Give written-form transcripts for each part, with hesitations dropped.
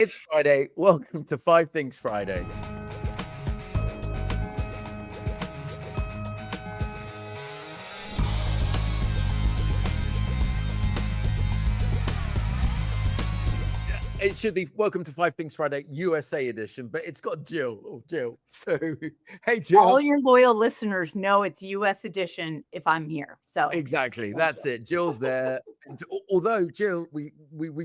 It's Friday. Welcome to Five Things Friday. It should be Welcome to Five Things Friday USA edition, but it's got Jill. Oh, Jill. So, hey, All Jill. your loyal listeners know it's US edition if I'm here. So Exactly. thank That's it. Jill's there. And although, Jill, we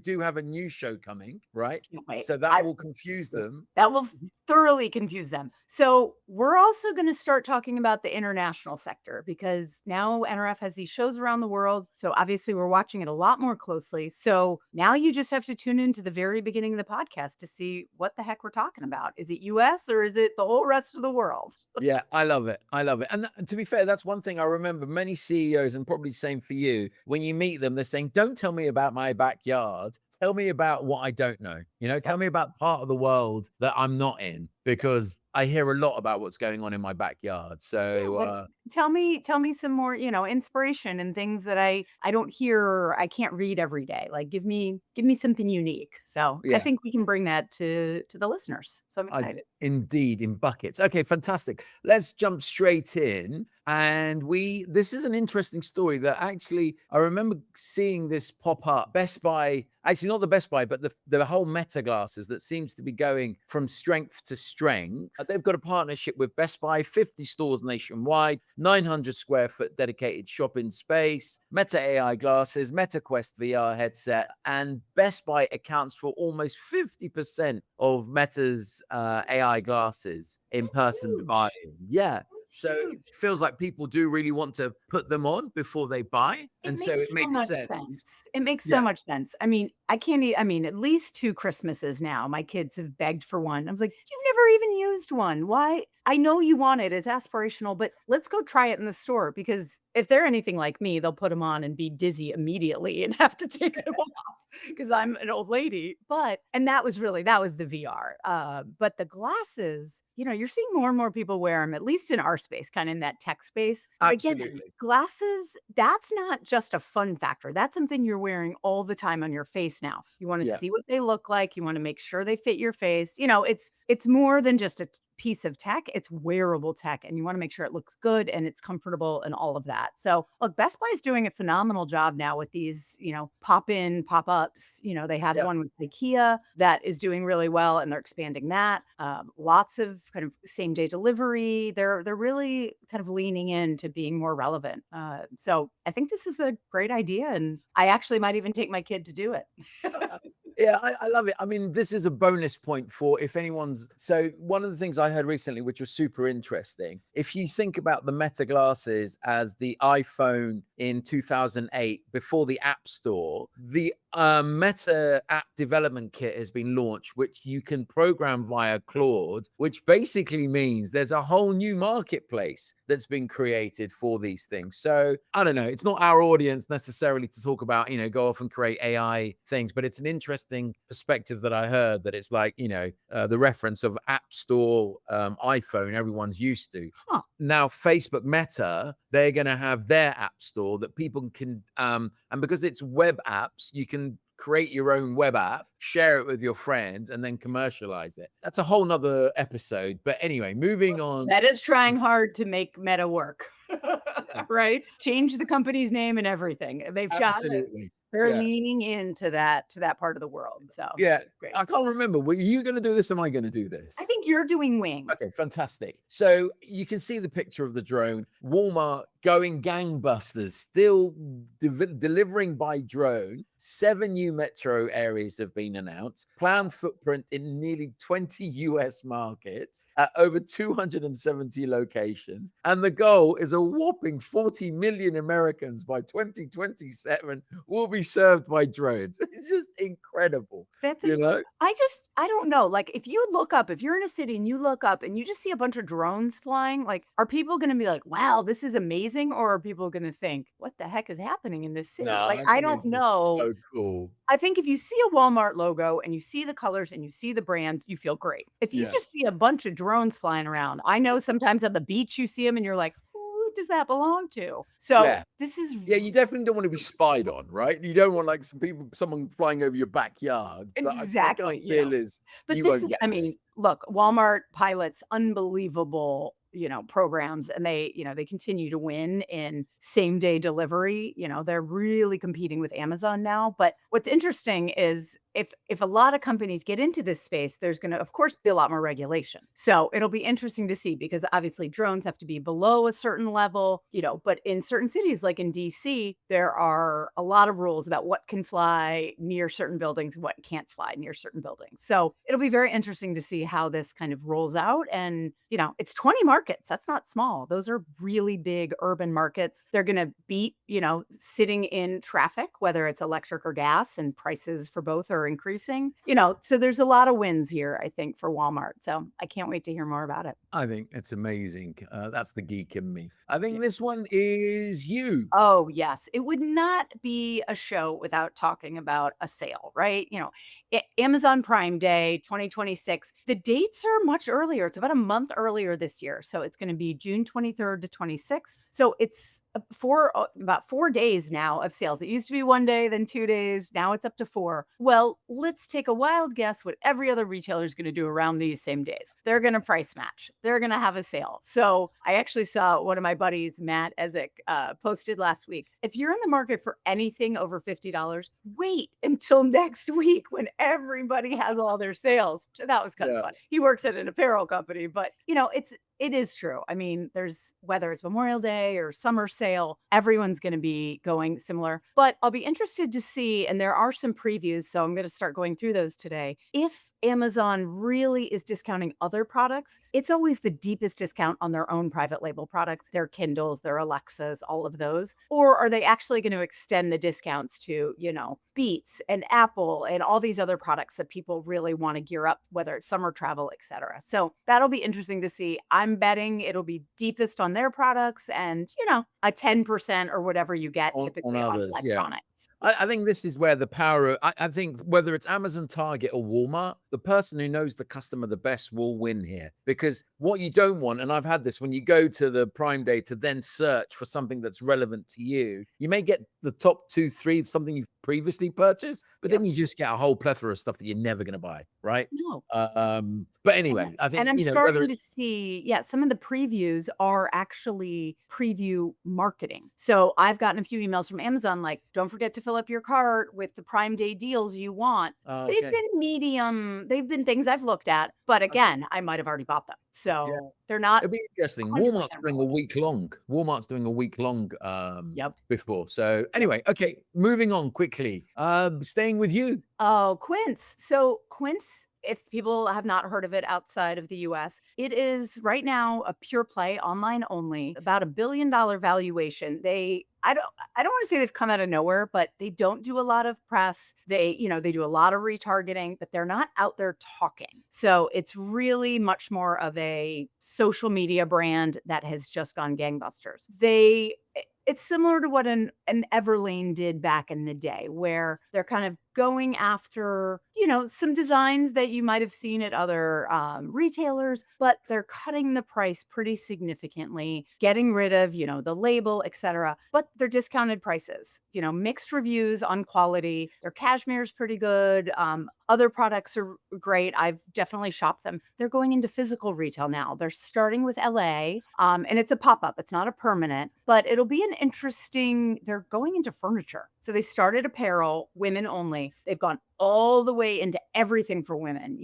do have a new show coming, right? you. Can't wait. So that will confuse them. That will thoroughly confuse them. So we're also going to start talking about the international sector because now NRF has these shows around the world. So obviously we're watching it a lot more closely. So now you just have to tune into the very beginning of the podcast to see what the heck we're talking about. Is it US or is it the whole rest of the world? Yeah, I love it. I love it. And to be fair, that's one thing I remember many CEOs, and probably same for you, when you meet them, they're saying, don't tell me about my backyard. Tell me about what I don't know. Tell me about part of the world that I'm not in, because I hear a lot about what's going on in my backyard. So, Like, tell me some more, inspiration and things that I don't hear or I can't read every day. Like give me something unique. So I yeah. think we can bring that to the listeners. So I'm I excited. Indeed, in buckets. Okay, fantastic. Let's jump straight in. And this is an interesting story that actually I remember seeing this pop up. Best Buy, actually not the Best Buy, but the whole Meta glasses that seems to be going from strength to strength. They've got a partnership with Best Buy, 50 stores nationwide, 900 square foot dedicated shopping space, Meta AI glasses, Meta Quest VR headset, and Best Buy accounts for almost 50% of Meta's AI glasses in That's person huge. buying. Yeah. That's So it huge. feels like people do really want to put them on before they buy. It And so makes it so makes much sense. sense. It makes so Yeah, much sense. I mean, I can't I mean, at least 2 Christmases now, my kids have begged for one. I was like, "You've never even used one. Why? I know you want it. It's aspirational, but let's go try it in the store," because if they're anything like me, they'll put them on and be dizzy immediately and have to take them off because I'm an old lady. But and that was the VR. But the glasses, you're seeing more and more people wear them, at least in our space, kinda in that tech space. But again, absolutely. glasses, that's not just a fun factor. That's something you're wearing all the time on your face now. You wanna Yeah. see what they look like, you wanna make sure they fit your face. It's more than just a piece of tech, it's wearable tech, and you wanna make sure it looks good and it's comfortable and all of that. So, look, Best Buy is doing a phenomenal job now with these, pop-in, pop-ups. They have Yeah. one with IKEA that is doing really well, and they're expanding that. Lots of kind of same-day delivery. They're really kind of leaning into being more relevant. So I think this is a great idea, and I actually might even take my kid to do it. Yeah, I love it. I mean, this is a bonus point for if anyone's. So, one of the things I heard recently, which was super interesting, if you think about the Meta glasses as the iPhone in 2008, before the App Store, the Meta app development kit has been launched, which you can program via Claude, which basically means there's a whole new marketplace that's been created for these things. So, I don't know. It's not our audience necessarily to talk about, go off and create AI things, but it's an interesting perspective that I heard, that it's like, the reference of App Store, iPhone, everyone's used to. Huh. Now, Facebook Meta, they're going to have their app store that people can, and because it's web apps, you can create your own web app, share it with your friends, and then commercialize it. That's a whole nother episode. But anyway, moving on. That is trying hard to make Meta work. Yeah, Right? Change the company's name and everything. They've got it. absolutely. They're Yeah. leaning into that part of the world. So Yeah. great. I can't remember. Were you going to do this? Am I going to do I this? think you're doing wing. Okay, fantastic. So you can see the picture of the drone. Walmart going gangbusters, still delivering by drone. 7 new metro areas have been announced. Planned footprint in nearly 20 US markets at over 270 locations. And the goal is a whopping 40 million Americans by 2027 will be served by drones. It's just incredible, That's you know? I don't know, like, if you're in a city and you look up and you just see a bunch of drones flying, like, are people gonna be like, "Wow, this is amazing," or are people gonna think, "What the heck is happening in this No, city?" Like, I I think don't it's know. so cool. I think if you see a Walmart logo and you see the colors and you see the brands, you feel great. If you Yeah. just see a bunch of drones flying around, I know sometimes at the beach you see them and you're like, "Who does that belong to? So Yeah. this is Yeah, you definitely don't want to be spied on, right? You don't want like someone flying over your backyard. But my gut exactly, feel is but you this won't is, get I this. mean, look, Walmart pilots unbelievable, programs, and they continue to win in same day delivery. They're really competing with Amazon now. But what's interesting is if a lot of companies get into this space, there's going to, of course, be a lot more regulation. So it'll be interesting to see because obviously drones have to be below a certain level, but in certain cities like in DC, there are a lot of rules about what can fly near certain buildings, what can't fly near certain buildings. So it'll be very interesting to see how this kind of rolls out. And, it's 20 markets. That's not small. Those are really big urban markets. They're going to beat, sitting in traffic, whether it's electric or gas, and prices for both are increasing. So there's a lot of wins here, I think, for Walmart. So I can't wait to hear more about it. I think it's amazing. That's the geek in me. I Yeah. think this one is you. Oh, yes. It would not be a show without talking about a sale, right? Amazon Prime Day 2026. The dates are much earlier. It's about a month earlier this year. So it's going to be June 23rd to 26th. So it's about 4 days now of sales. It used to be 1 day, then 2 days. Now it's up to 4. Well, let's take a wild guess what every other retailer is going to do around these same days. They're going to price match. They're going to have a sale. So I actually saw one of my buddies, Matt Ezek, posted last week. If you're in the market for anything over $50, wait until next week when everybody has all their sales. So that was kind of Yeah. fun. He works at an apparel company, but it is true. I mean, there's whether it's Memorial Day or summer sale, everyone's going to be going similar. But I'll be interested to see, and there are some previews, so I'm going to start going through those today. If Amazon really is discounting other products, it's always the deepest discount on their own private label products, their Kindles, their Alexas, all of those. Or are they actually going to extend the discounts to, Beats and Apple and all these other products that people really want to gear up, whether it's summer travel, etc. So that'll be interesting to see. I'm betting it'll be deepest on their products and, a 10% or whatever you get On typically on others, yeah. electronics. I think this is where the power of, I think whether it's Amazon, Target, or Walmart, the person who knows the customer the best will win here. Because what you don't want, and I've had this, when you go to the Prime Day to then search for something that's relevant to you, you may get the top 2, 3, something you've previously purchased, but then you just get a whole plethora of stuff that you're never going to buy, right? No. But And anyway, I think, I'm whether starting to it's, see, some of the previews are actually preview marketing. So I've gotten a few emails from Amazon like, don't forget to fill up your cart with the Prime Day deals you want. They've okay. been medium, they've been things I've looked at, but again, I might have already bought them. Yeah. So they're not It'll be interesting. 100% Walmart's doing a relevant. week long. Walmart's doing a week long Yep. before. So anyway, okay, moving on quickly. Staying with you. Oh, Quince. So Quince, if people have not heard of it outside of the US, it is right now a pure play, online only, about $1 billion valuation. I don't want to say they've come out of nowhere, but they don't do a lot of press. They do a lot of retargeting, but they're not out there talking. So it's really much more of a social media brand that has just gone gangbusters. It's similar to what an Everlane did back in the day, where they're kind of going after, some designs that you might have seen at other retailers, but they're cutting the price pretty significantly, getting rid of, the label, etc. But they're discounted prices, mixed reviews on quality. Their cashmere is pretty good. Other products are great. I've definitely shopped them. They're going into physical retail now. They're starting with LA, and it's a pop-up. It's not a permanent, but it'll be an interesting, they're going into furniture. So they started apparel, women only. They've gone all the way into everything for women,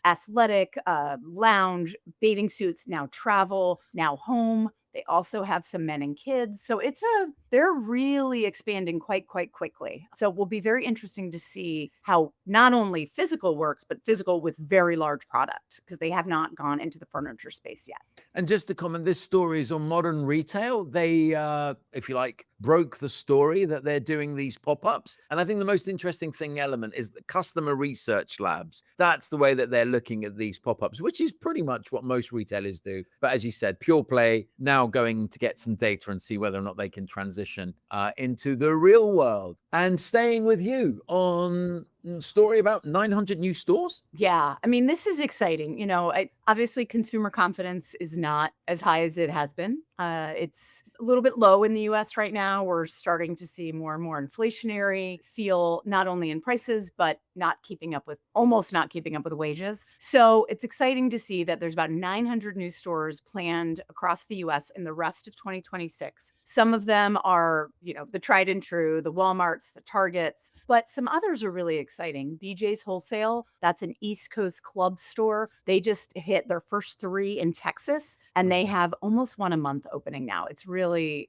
athletic, lounge, bathing suits, now travel, now home. They also have some men and kids. So they're really expanding quite quickly. So it will be very interesting to see how not only physical works, but physical with very large products, because they have not gone into the furniture space yet. And just to comment, this story is on Modern Retail. They, if you like, broke the story that they're doing these pop-ups. And I think the most interesting element is the customer research labs. That's the way that they're looking at these pop-ups, which is pretty much what most retailers do. But as you said, pure play, now going to get some data and see whether or not they can transition into the real world. And staying with you on story about 900 new stores? Yeah, I mean, this is exciting. Obviously, consumer confidence is not as high as it has been. It's a little bit low in the US right now. We're starting to see more and more inflationary feel not only in prices, but almost not keeping up with wages. So it's exciting to see that there's about 900 new stores planned across the US in the rest of 2026. Some of them are, the tried and true, the Walmarts, the Targets, but some others are really exciting. BJ's Wholesale, that's an East Coast club store. They just hit their first 3 in Texas, and they have almost one a month opening now.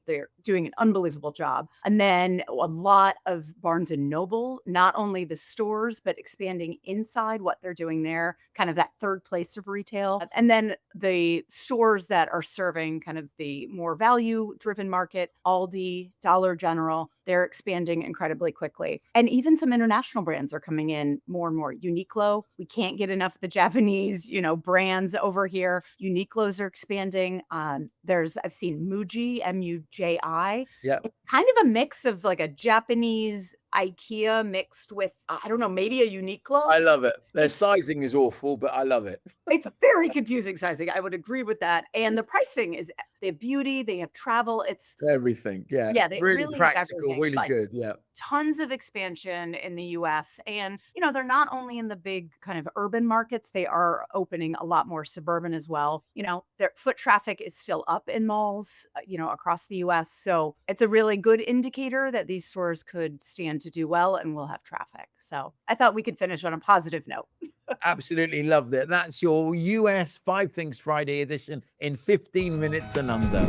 They're doing an unbelievable job. And then a lot of Barnes and Noble, not only the stores, but expanding inside what they're doing there, kind of that third place of retail. And then the stores that are serving kind of the more value driven market, Aldi, Dollar General, they're expanding incredibly quickly. And even some international brands are coming in more and more. Uniqlo, we can't get enough of the Japanese, brands over here. Uniqlo's are expanding. I've seen Muji, Muji. Yeah, Kind of a mix of like a Japanese IKEA mixed with, I don't know, maybe a Uniqlo. I love it. Their It's sizing is awful, but I love it. it's very confusing sizing. I would agree with that. And the pricing they have beauty, they have travel. Everything. Yeah. Yeah, they Really really have practical, everything. really But good. Yeah. tons of expansion in the US. And, they're not only in the big kind of urban markets, they are opening a lot more suburban as well. Their foot traffic is still up in malls, across the US. So it's a really good indicator that these stores could stand to do well and will have traffic. So I thought we could finish on a positive note. Absolutely loved it. That's your US 5 Things Friday edition in 15 minutes and under.